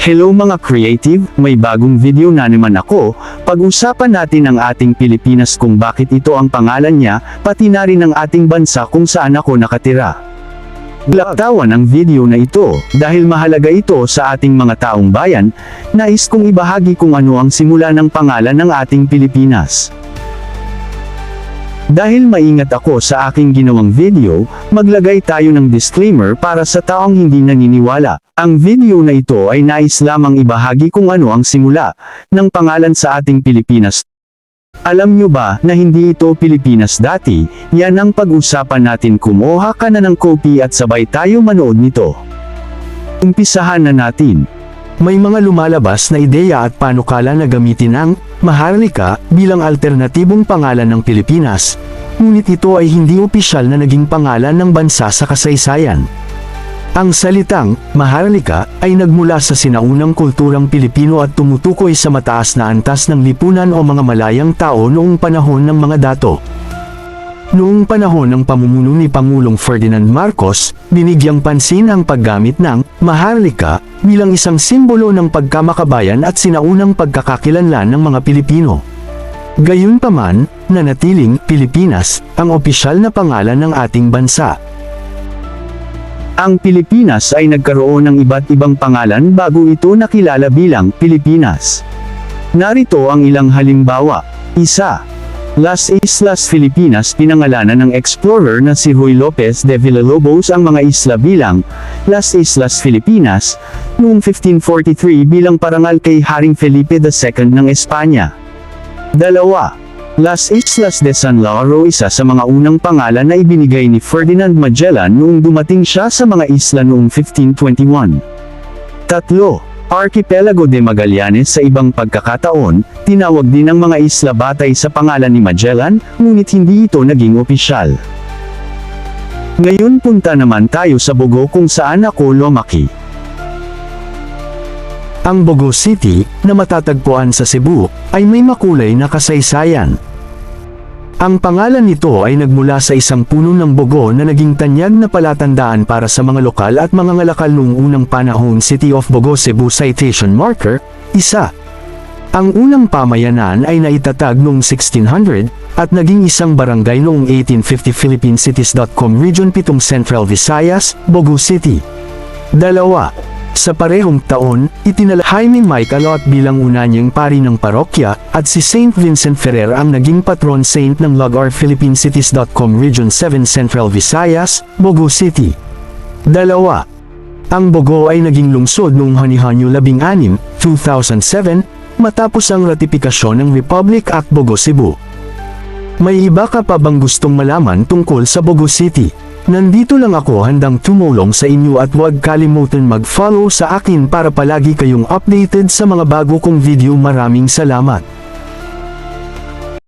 Hello mga creative, may bagong video na naman ako. Pag-usapan natin ang ating Pilipinas kung bakit ito ang pangalan niya, pati na rin ang ating bansa kung saan ako nakatira. Laktawan ang video na ito, dahil mahalaga ito sa ating mga taong bayan. Nais kong ibahagi kung ano ang simula ng pangalan ng ating Pilipinas. Dahil maingat ako sa aking ginawang video, maglagay tayo ng disclaimer para sa taong hindi naniniwala. Ang video na ito ay nais lamang ibahagi kung ano ang simula ng pangalan sa ating Pilipinas. Alam nyo ba na hindi ito Pilipinas dati? Yan ang pag-usapan natin. Kumuha ka na ng copy at sabay tayo manood nito. Umpisahan na natin. May mga lumalabas na ideya at panukala na gamitin ang Maharlika bilang alternatibong pangalan ng Pilipinas, ngunit ito ay hindi opisyal na naging pangalan ng bansa sa kasaysayan. Ang salitang Maharlika ay nagmula sa sinaunang kulturang Pilipino at tumutukoy sa mataas na antas ng lipunan o mga malayang tao noong panahon ng mga dato. Noong panahon ng pamumuno ni Pangulong Ferdinand Marcos, binigyang pansin ang paggamit ng Maharlika bilang isang simbolo ng pagkamakabayan at sinaunang pagkakakilanlan ng mga Pilipino. Gayunpaman, nanatiling Pilipinas ang opisyal na pangalan ng ating bansa. Ang Pilipinas ay nagkaroon ng iba't ibang pangalan bago ito nakilala bilang Pilipinas. Narito ang ilang halimbawa. Isa. Las Islas Filipinas. Pinangalanan ng explorer na si Ruy Lopez de Villalobos ang mga isla bilang Las Islas Filipinas noong 1543 bilang parangal kay Haring Felipe II ng Espanya. Dalawa. Las Islas de San Lauro. Isa sa mga unang pangalan na ibinigay ni Ferdinand Magellan noong dumating siya sa mga isla noong 1521. Tatlo. Archipelago de Magallanes. Sa ibang pagkakataon, tinawag din ang mga isla batay sa pangalan ni Magellan, ngunit hindi ito naging opisyal. Ngayon punta naman tayo sa Bogo kung saan ako lumaki. Ang Bogo City, na matatagpuan sa Cebu, ay may makulay na kasaysayan. Ang pangalan nito ay nagmula sa isang puno ng bogo na naging tanyag na palatandaan para sa mga lokal at mga ngalakal noong unang panahon. City of Bogo Cebu Citation Marker, 1. Ang unang pamayanan ay naitatag noong 1600, at naging isang barangay noong 1850. PhilippineCities.com Region 7 Central Visayas, Bogo City. 2. Sa parehong taon, itinala Jaime Maikalot bilang una niyang pari ng parokya, at si Saint Vincent Ferrer ang naging patron saint ng lugar. PhilippineCities.com Region 7 Central Visayas, Bogo City. 2. Ang Bogo ay naging lungsod noong Hunyo 16, 2007, matapos ang ratifikasyon ng Republic Act Bogo Cebu. May iba ka pa bang gustong malaman tungkol sa Bogo City? Nandito lang ako handang tumulong sa inyo at huwag kalimutan mag-follow sa akin para palagi kayong updated sa mga bago kong video. Maraming salamat.